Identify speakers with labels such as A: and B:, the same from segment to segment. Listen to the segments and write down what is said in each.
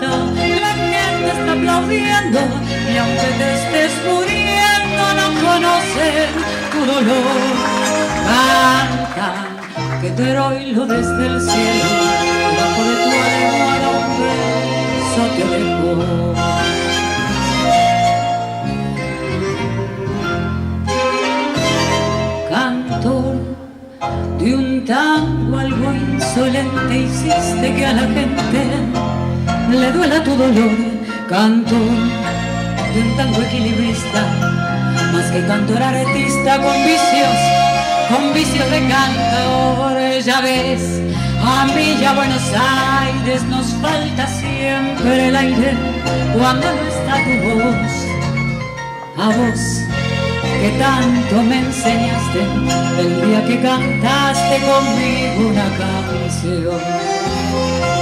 A: canta, la gente está aplaudiendo y aunque te estés muriendo no conocen tu dolor. Canta, que te oigo desde el cielo, bajo de tu almohada un beso te dejo. Cantor de un tango algo insolente, hiciste que a la gente le duela tu dolor. Cantor de un tango equilibrista, más que cantor artista con vicios de cantor. Ya ves, a mí ya Buenos Aires nos falta siempre el aire cuando no está tu voz. A vos que tanto me enseñaste el día que cantaste conmigo una canción.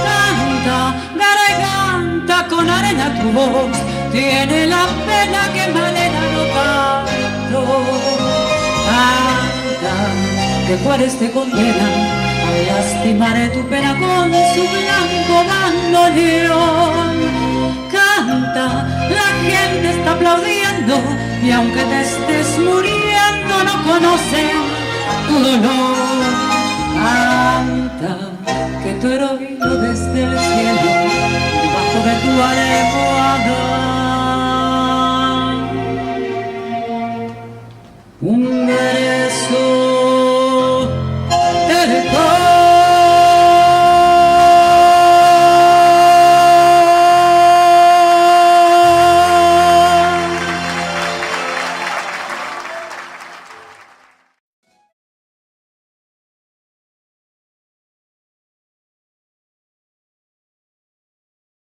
A: Canta, garganta con arena tu voz, tiene la pena que malena no canto. Canta, que juárez te condena a lastimar tu pena con su blanco bandoneón. Canta, la gente está aplaudiendo y aunque te estés muriendo no conocen tu dolor. Canta, que tu heroíno desde el cielo, debajo de tu alma